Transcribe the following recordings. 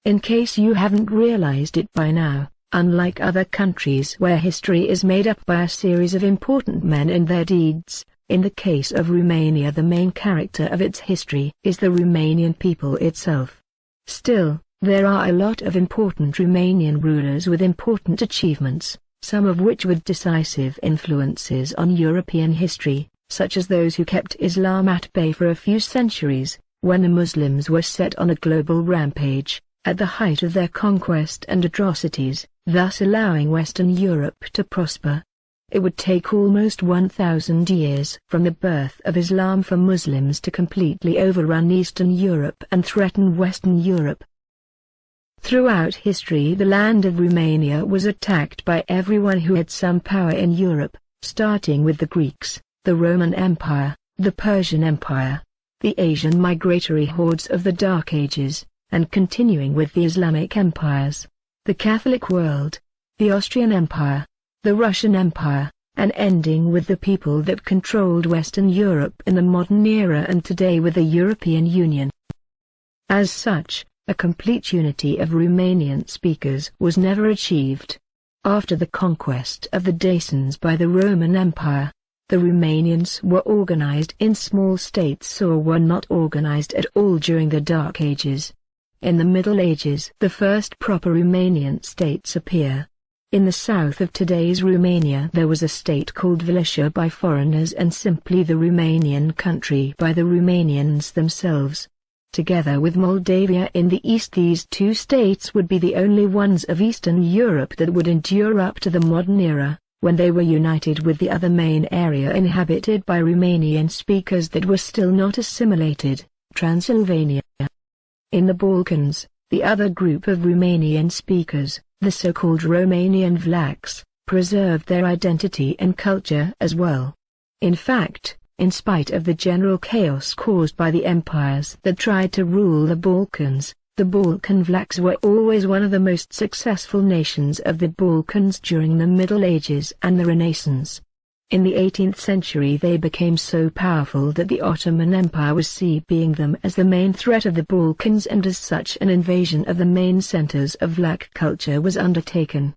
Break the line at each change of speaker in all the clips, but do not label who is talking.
In case you haven't realized it by now, unlike other countries where history is made up by a series of important men and their deeds, in the case of Romania the main character of its history is the Romanian people itself. Still, there are a lot of important Romanian rulers with important achievements, some of which with decisive influences on European history, such as those who kept Islam at bay for a few centuries, when the Muslims were set on a global rampage, at the height of their conquest and atrocities, thus allowing Western Europe to prosper. It would take almost 1,000 years from the birth of Islam for Muslims to completely overrun Eastern Europe and threaten Western Europe. Throughout history the land of Romania was attacked by everyone who had some power in Europe, starting with the Greeks, the Roman Empire, the Persian Empire, the Asian migratory hordes of the Dark Ages, and continuing with the Islamic empires, the Catholic world, the Austrian Empire, the Russian Empire, and ending with the people that controlled Western Europe in the modern era and today with the European Union. As such, a complete unity of Romanian speakers was never achieved. After the conquest of the Dacians by the Roman Empire, the Romanians were organized in small states or were not organized at all during the Dark Ages. In the Middle Ages the first proper Romanian states appear. In the south of today's Romania there was a state called Vlachia by foreigners and simply the Romanian country by the Romanians themselves. Together with Moldavia in the east, these two states would be the only ones of Eastern Europe that would endure up to the modern era, when they were united with the other main area inhabited by Romanian speakers that were still not assimilated, Transylvania. In the Balkans, the other group of Romanian speakers, the so-called Romanian Vlachs, preserved their identity and culture as well. In fact, in spite of the general chaos caused by the empires that tried to rule the Balkans, the Balkan Vlachs were always one of the most successful nations of the Balkans during the Middle Ages and the Renaissance. In the 18th century they became so powerful that the Ottoman Empire was seeing them as the main threat of the Balkans, and as such an invasion of the main centers of Vlach culture was undertaken.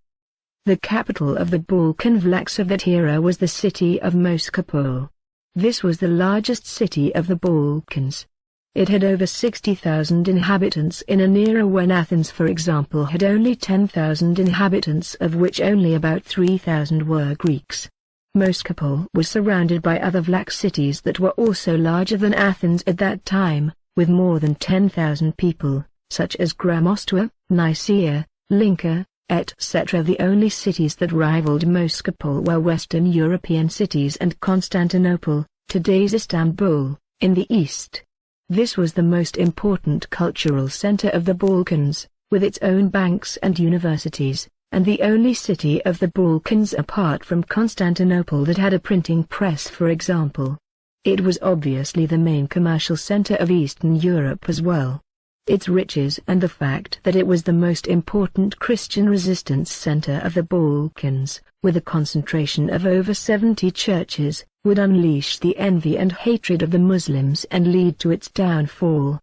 The capital of the Balkan Vlachs of that era was the city of Moskopol. This was the largest city of the Balkans. It had over 60,000 inhabitants in an era when Athens, for example, had only 10,000 inhabitants, of which only about 3,000 were Greeks. Moskopol was surrounded by other Vlach cities that were also larger than Athens at that time, with more than 10,000 people, such as Grămoștea, Nicaea, Linca, etc. The only cities that rivaled Moskopol were Western European cities and Constantinople, today's Istanbul, in the east. This was the most important cultural center of the Balkans, with its own banks and universities, and the only city of the Balkans apart from Constantinople that had a printing press, for example. It was obviously the main commercial center of Eastern Europe as well. Its riches and the fact that it was the most important Christian resistance center of the Balkans, with a concentration of over 70 churches, would unleash the envy and hatred of the Muslims and lead to its downfall.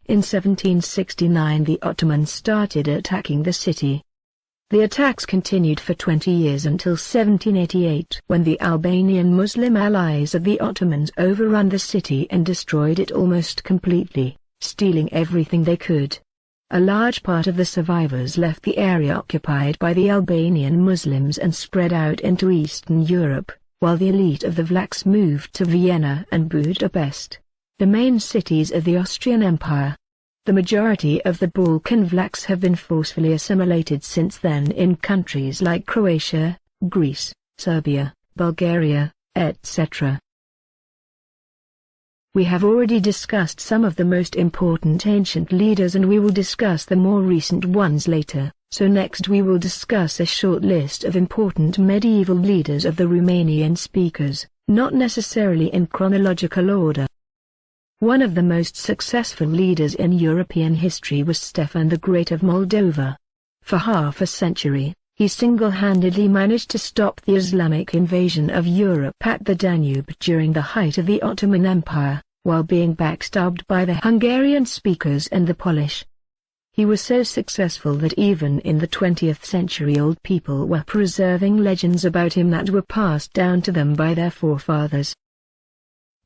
In 1769 the Ottomans started attacking the city. The attacks continued for 20 years until 1788, when the Albanian Muslim allies of the Ottomans overran the city and destroyed it almost completely, stealing everything they could. A large part of the survivors left the area occupied by the Albanian Muslims and spread out into Eastern Europe, while the elite of the Vlachs moved to Vienna and Budapest, the main cities of the Austrian Empire. The majority of the Balkan Vlachs have been forcefully assimilated since then in countries like Croatia, Greece, Serbia, Bulgaria, etc. We have already discussed some of the most important ancient leaders and we will discuss the more recent ones later, so next we will discuss a short list of important medieval leaders of the Romanian speakers, not necessarily in chronological order. One of the most successful leaders in European history was Stefan the Great of Moldova. For half a century, he single-handedly managed to stop the Islamic invasion of Europe at the Danube during the height of the Ottoman Empire, while being backstabbed by the Hungarian speakers and the Polish. He was so successful that even in the 20th century old people were preserving legends about him that were passed down to them by their forefathers.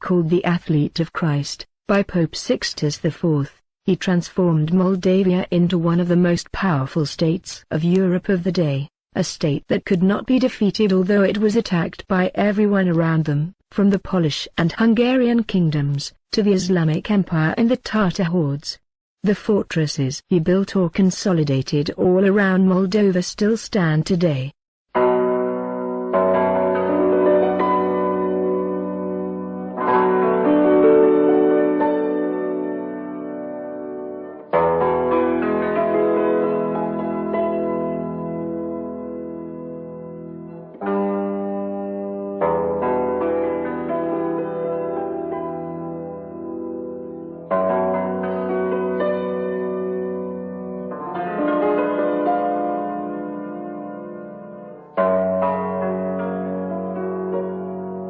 Called the Athlete of Christ, by Pope Sixtus IV, he transformed Moldavia into one of the most powerful states of Europe of the day, a state that could not be defeated although it was attacked by everyone around them, from the Polish and Hungarian kingdoms, to the Islamic Empire and the Tatar hordes. The fortresses he built or consolidated all around Moldova still stand today.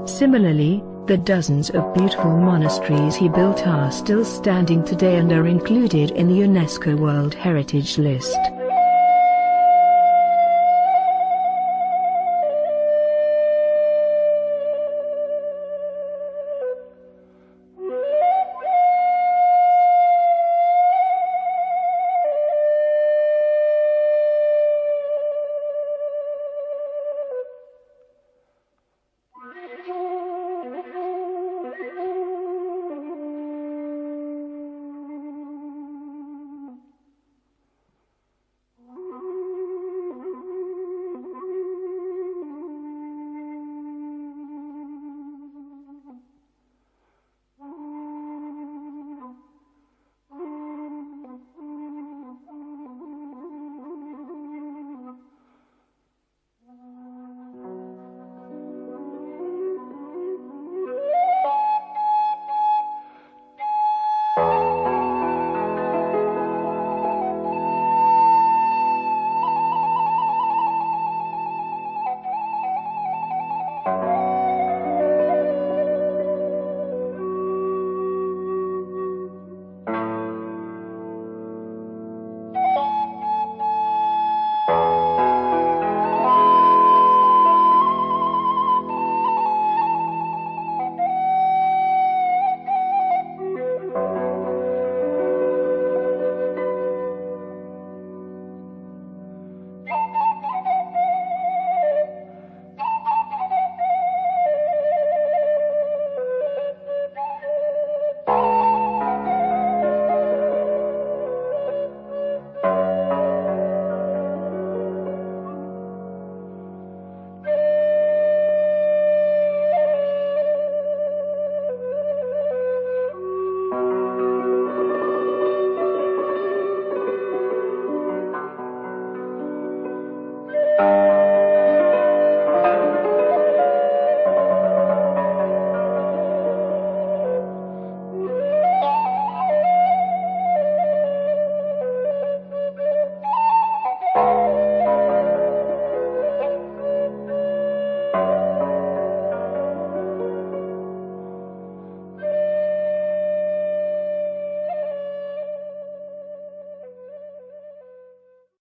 Similarly, the dozens of beautiful monasteries he built are still standing today and are included in the UNESCO World Heritage List.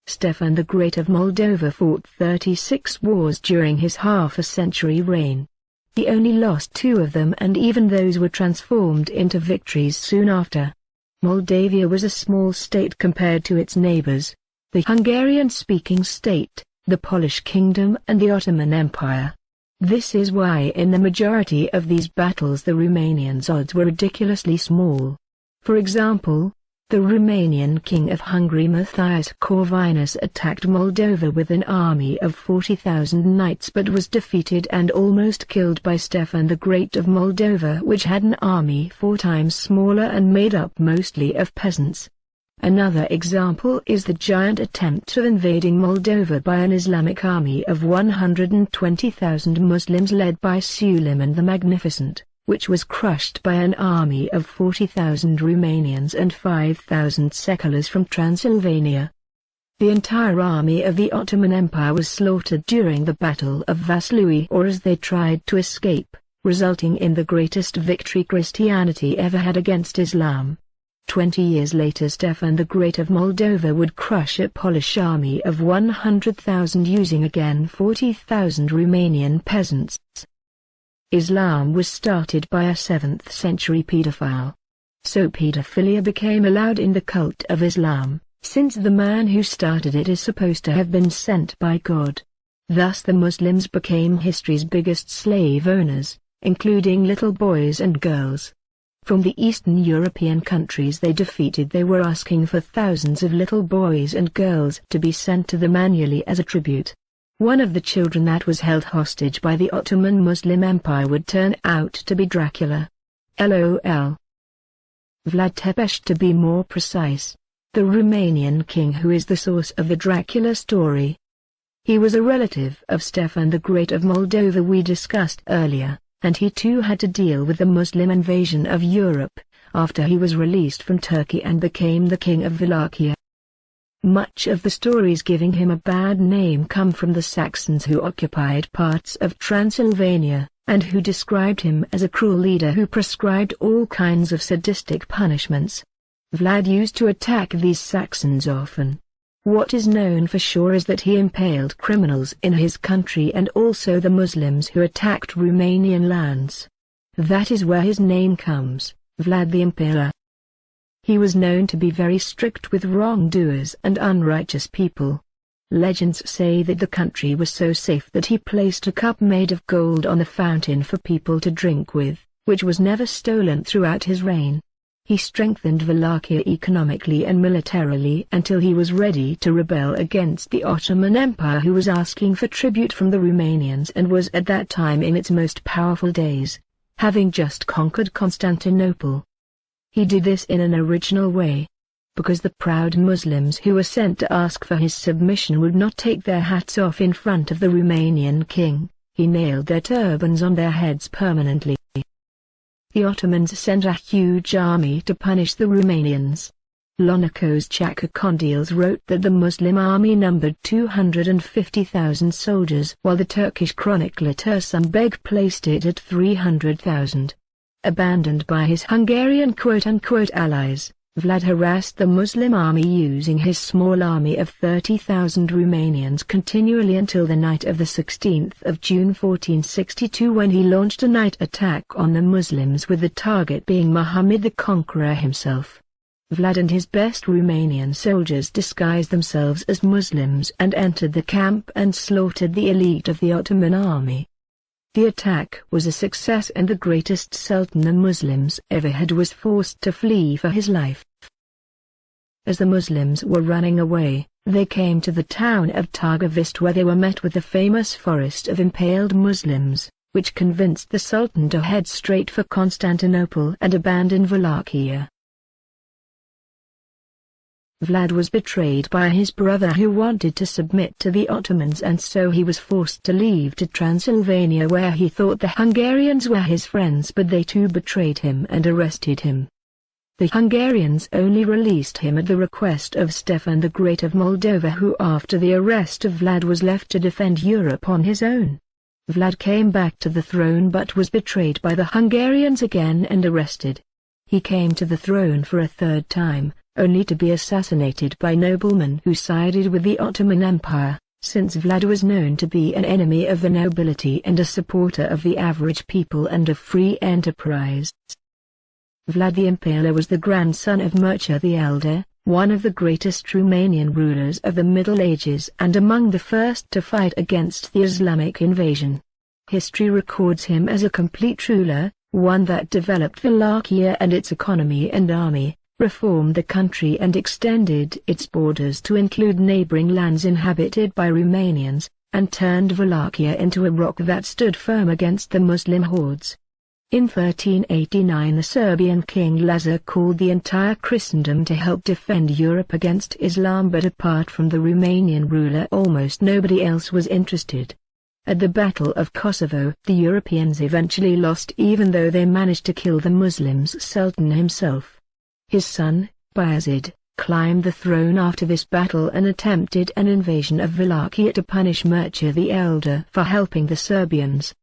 Stefan the Great of Moldova fought 36 wars during his half-a-century reign. He only lost 2 of them, and even those were transformed into victories soon after. Moldavia was a small state compared to its neighbors, the Hungarian-speaking state, the Polish kingdom and the Ottoman Empire. This is why in the majority of these battles the Romanians' odds were ridiculously small. For example, the Romanian king of Hungary Matthias Corvinus attacked Moldova with an army of 40,000 knights but was defeated and almost killed by Stefan the Great of Moldova, which had an army 4 times smaller and made up mostly of peasants. Another example is the giant attempt of invading Moldova by an Islamic army of 120,000 Muslims led by Suleiman the Magnificent, which was crushed by an army of 40,000 Romanians and 5,000 seculars from Transylvania. The entire army of the Ottoman Empire was slaughtered during the Battle of Vaslui, or as they tried to escape, resulting in the greatest victory Christianity ever had against Islam. 20 years later Stefan the Great of Moldova would crush a Polish army of 100,000 using again 40,000 Romanian peasants. Islam was started by a 7th century pedophile. So pedophilia became allowed in the cult of Islam, since the man who started it is supposed to have been sent by God. Thus the Muslims became history's biggest slave owners, including little boys and girls. From the Eastern European countries they were asking for thousands of little boys and girls to be sent to them annually as a tribute. One of the children that was held hostage by the Ottoman Muslim Empire would turn out to be Dracula. LOL. Vlad Tepes, to be more precise, the Romanian king who is the source of the Dracula story. He was a relative of Stefan the Great of Moldova we discussed earlier, and he too had to deal with the Muslim invasion of Europe, after he was released from Turkey and became the king of Wallachia. Much of the stories giving him a bad name come from the Saxons who occupied parts of Transylvania, and who described him as a cruel leader who prescribed all kinds of sadistic punishments. Vlad used to attack these Saxons often. What is known for sure is that he impaled criminals in his country and also the Muslims who attacked Romanian lands. That is where his name comes, Vlad the Impaler. He was known to be very strict with wrongdoers and unrighteous people. Legends say that the country was so safe that he placed a cup made of gold on the fountain for people to drink with, which was never stolen throughout his reign. He strengthened Wallachia economically and militarily until he was ready to rebel against the Ottoman Empire, who was asking for tribute from the Romanians and was at that time in its most powerful days, having just conquered Constantinople. He did this in an original way. Because the proud Muslims who were sent to ask for his submission would not take their hats off in front of the Romanian king, he nailed their turbans on their heads permanently. The Ottomans sent a huge army to punish the Romanians. Lonicos Chacacondiles wrote that the Muslim army numbered 250,000 soldiers, while the Turkish chronicler Tursunbeg placed it at 300,000. Abandoned by his Hungarian quote-unquote allies, Vlad harassed the Muslim army using his small army of 30,000 Romanians continually until the night of the 16th of June 1462, when he launched a night attack on the Muslims with the target being Muhammad the Conqueror himself. Vlad and his best Romanian soldiers disguised themselves as Muslims and entered the camp and slaughtered the elite of the Ottoman army. The attack was a success and the greatest sultan the Muslims ever had was forced to flee for his life. As the Muslims were running away, they came to the town of Targovist, where they were met with the famous forest of impaled Muslims, which convinced the sultan to head straight for Constantinople and abandon Wallachia. Vlad was betrayed by his brother who wanted to submit to the Ottomans, and so he was forced to leave to Transylvania, where he thought the Hungarians were his friends, but they too betrayed him and arrested him. The Hungarians only released him at the request of Stefan the Great of Moldova, who after the arrest of Vlad was left to defend Europe on his own. Vlad came back to the throne but was betrayed by the Hungarians again and arrested. He came to the throne for a third time, only to be assassinated by noblemen who sided with the Ottoman Empire, since Vlad was known to be an enemy of the nobility and a supporter of the average people and of free enterprise. Vlad the Impaler was the grandson of Mircea the Elder, one of the greatest Romanian rulers of the Middle Ages and among the first to fight against the Islamic invasion. History records him as a complete ruler, one that developed Wallachia and its economy and army, reformed the country and extended its borders to include neighboring lands inhabited by Romanians, and turned Wallachia into a rock that stood firm against the Muslim hordes. In 1389 the Serbian king Lazar called the entire Christendom to help defend Europe against Islam, but apart from the Romanian ruler almost nobody else was interested. At the Battle of Kosovo, the Europeans eventually lost, even though they managed to kill the Muslims' sultan himself. His son, Bayezid, climbed the throne after this battle and attempted an invasion of Wallachia to punish Mircea the Elder for helping the Serbians.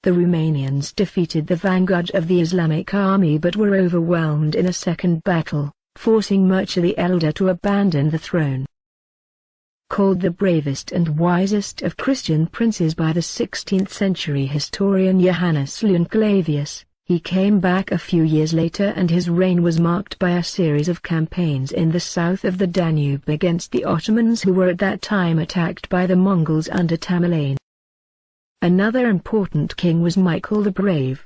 The Romanians defeated the vanguard of the Islamic army but were overwhelmed in a second battle, forcing Mircea the Elder to abandon the throne. Called the bravest and wisest of Christian princes by the 16th century historian Johannes Leunclavius, he came back a few years later, and his reign was marked by a series of campaigns in the south of the Danube against the Ottomans, who were at that time attacked by the Mongols under Tamerlane. Another important king was Michael the Brave.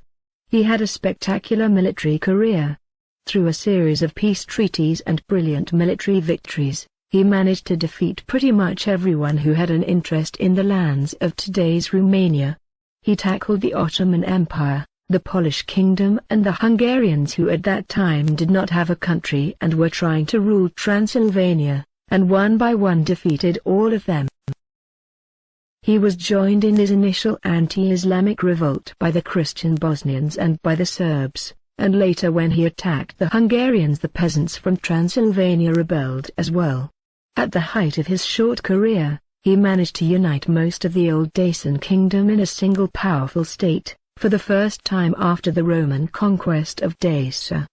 He had a spectacular military career. Through a series of peace treaties and brilliant military victories, he managed to defeat pretty much everyone who had an interest in the lands of today's Romania. He tackled the Ottoman Empire, the Polish Kingdom, and the Hungarians, who at that time did not have a country and were trying to rule Transylvania, and one by one defeated all of them. He was joined in his initial anti-Islamic revolt by the Christian Bosnians and by the Serbs, and later when he attacked the Hungarians, the peasants from Transylvania rebelled as well. At the height of his short career, he managed to unite most of the old Dacian kingdom in a single powerful state, for the first time after the Roman conquest of Dacia.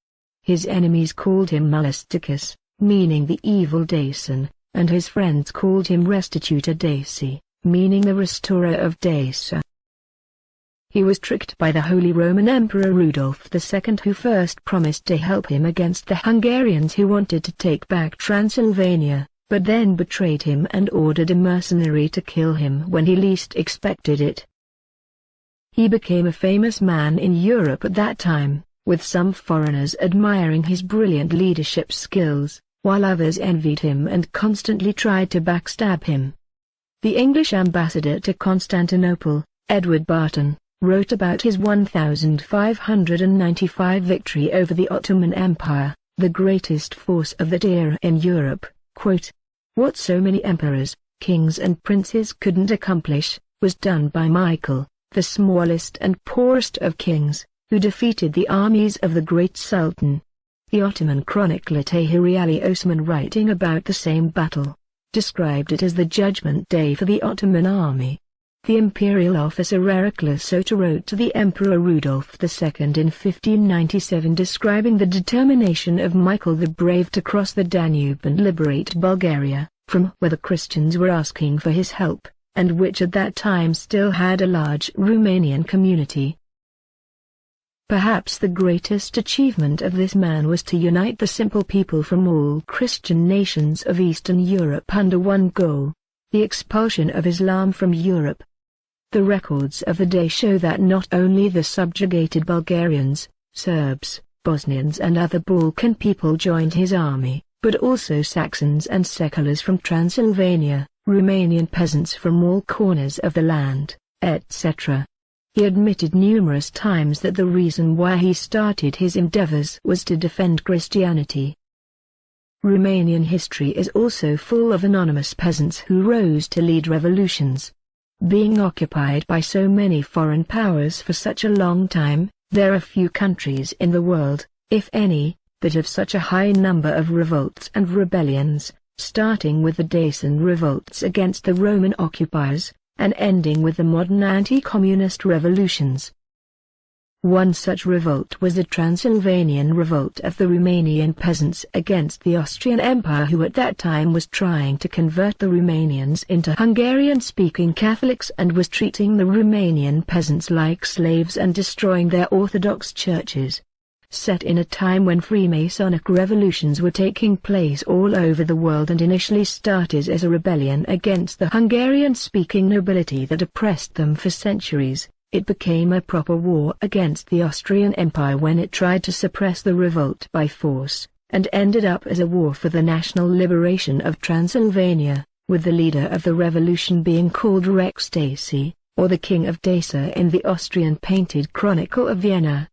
His enemies called him Molesticus, meaning the evil Dacian, and his friends called him Restituta Daci, meaning the restorer of Dacia. He was tricked by the Holy Roman Emperor Rudolf II, who first promised to help him against the Hungarians who wanted to take back Transylvania, but then betrayed him and ordered a mercenary to kill him when he least expected it. He became a famous man in Europe at that time, with some foreigners admiring his brilliant leadership skills, while others envied him and constantly tried to backstab him. The English ambassador to Constantinople, Edward Barton, wrote about his 1595 victory over the Ottoman Empire, the greatest force of that era in Europe, quote, "What so many emperors, kings and princes couldn't accomplish, was done by Michael, the smallest and poorest of kings, who defeated the armies of the great Sultan." The Ottoman chronicler Tahiri Ali Osman, writing about the same battle, described it as the judgment day for the Ottoman army. The imperial officer Heraclius Soter wrote to the Emperor Rudolf II in 1597 describing the determination of Michael the Brave to cross the Danube and liberate Bulgaria, from where the Christians were asking for his help, and which at that time still had a large Romanian community. Perhaps the greatest achievement of this man was to unite the simple people from all Christian nations of Eastern Europe under one goal: the expulsion of Islam from Europe. The records of the day show that not only the subjugated Bulgarians, Serbs, Bosnians and other Balkan people joined his army, but also Saxons and Seculars from Transylvania, Romanian peasants from all corners of the land, etc. He admitted numerous times that the reason why he started his endeavors was to defend Christianity. Romanian history is also full of anonymous peasants who rose to lead revolutions. Being occupied by so many foreign powers for such a long time, there are few countries in the world, if any, that have such a high number of revolts and rebellions, starting with the Dacian revolts against the Roman occupiers, and ending with the modern anti-communist revolutions. One such revolt was the Transylvanian revolt of the Romanian peasants against the Austrian Empire, who at that time was trying to convert the Romanians into Hungarian-speaking Catholics and was treating the Romanian peasants like slaves and destroying their Orthodox churches. Set in a time when Freemasonic revolutions were taking place all over the world and initially started as a rebellion against the Hungarian-speaking nobility that oppressed them for centuries, it became a proper war against the Austrian Empire when it tried to suppress the revolt by force, and ended up as a war for the national liberation of Transylvania, with the leader of the revolution being called Rex Daci, or the King of Dacia in the Austrian painted Chronicle of Vienna.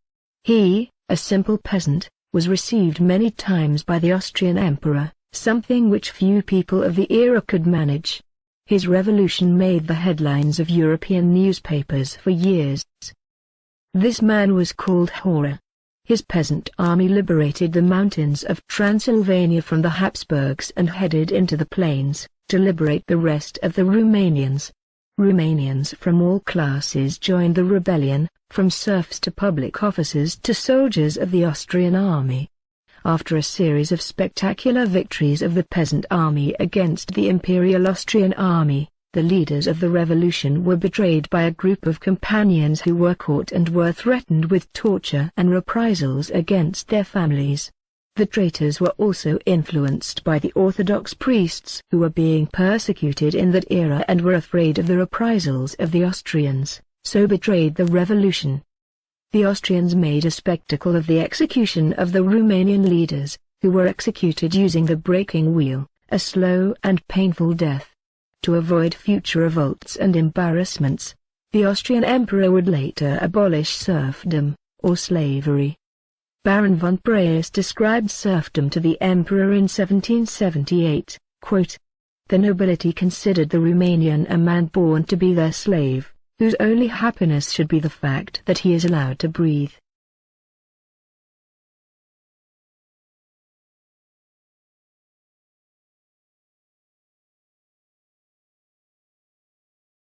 He, a simple peasant, was received many times by the Austrian emperor, something which few people of the era could manage. His revolution made the headlines of European newspapers for years. This man was called Hora. His peasant army liberated the mountains of Transylvania from the Habsburgs and headed into the plains, to liberate the rest of the Romanians. Romanians from all classes joined the rebellion, from serfs to public officers to soldiers of the Austrian army. After a series of spectacular victories of the peasant army against the Imperial Austrian army, the leaders of the revolution were betrayed by a group of companions who were caught and were threatened with torture and reprisals against their families. The traitors were also influenced by the Orthodox priests who were being persecuted in that era and were afraid of the reprisals of the Austrians, so betrayed the revolution. The Austrians made a spectacle of the execution of the Romanian leaders, who were executed using the breaking wheel, a slow and painful death. To avoid future revolts and embarrassments, the Austrian emperor would later abolish serfdom, or slavery. Baron von Preys described serfdom to the emperor in 1778, quote, "The nobility considered the Romanian a man born to be their slave, whose only happiness should be the fact that he is allowed to breathe.